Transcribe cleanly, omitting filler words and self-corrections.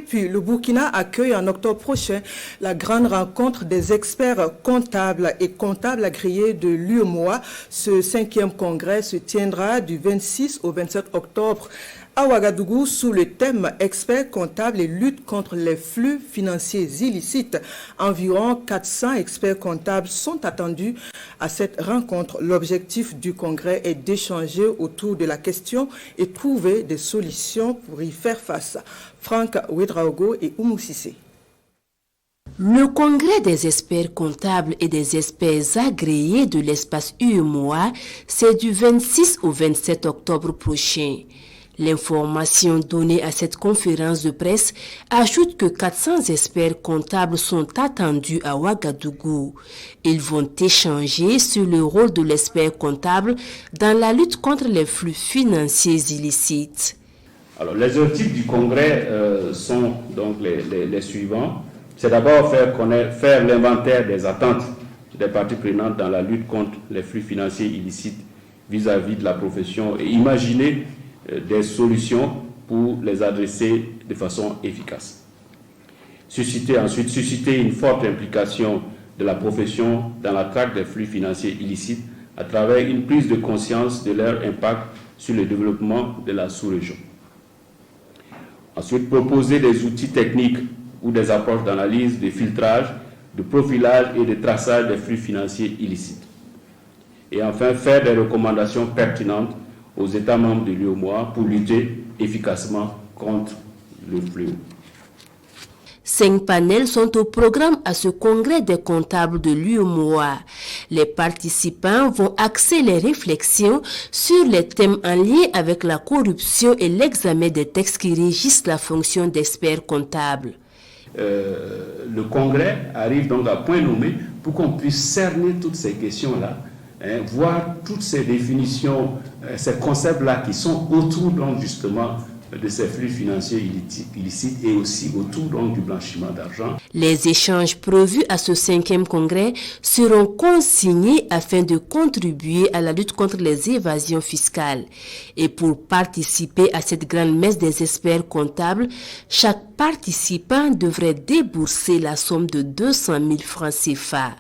Puis le Burkina accueille en octobre prochain la grande rencontre des experts comptables et comptables agréés de l'UEMOA. Ce 5e congrès se tiendra du 26 au 27 octobre à Ouagadougou sous le thème experts comptables et lutte contre les flux financiers illicites. Environ 400 experts comptables sont attendus à cette rencontre. L'objectif du congrès est d'échanger autour de la question et trouver des solutions pour y faire face. Franck Ouedraogo et Oumou Sissé. Le congrès des experts comptables et des experts agréés de l'espace UEMOA, c'est du 26 au 27 octobre prochain. L'information donnée à cette conférence de presse ajoute que 400 experts comptables sont attendus à Ouagadougou. Ils vont échanger sur le rôle de l'expert comptable dans la lutte contre les flux financiers illicites. Alors, les objectifs du congrès sont donc les suivants. C'est d'abord faire l'inventaire des attentes des parties prenantes dans la lutte contre les flux financiers illicites vis-à-vis de la profession et imaginer des solutions pour les adresser de façon efficace. Ensuite, susciter une forte implication de la profession dans la traque des flux financiers illicites à travers une prise de conscience de leur impact sur le développement de la sous-région. Ensuite, proposer des outils techniques ou des approches d'analyse, de filtrage, de profilage et de traçage des flux financiers illicites. Et enfin, faire des recommandations pertinentes aux États membres de l'UEMOA pour lutter efficacement contre le fléau. 5 panels sont au programme à ce congrès des comptables de l'UEMOA. Les participants vont axer les réflexions sur les thèmes en lien avec la corruption et l'examen des textes qui régissent la fonction d'expert comptable. Le congrès arrive donc à point nommé pour qu'on puisse cerner toutes ces questions-là, voir toutes ces définitions, ces concepts-là qui sont autour donc justement de ces flux financiers illicites et aussi autour donc du blanchiment d'argent. Les échanges prévus à ce 5e congrès seront consignés afin de contribuer à la lutte contre les évasions fiscales. Et pour participer à cette grande messe des experts comptables, chaque participant devrait débourser la somme de 200 000 francs CFA.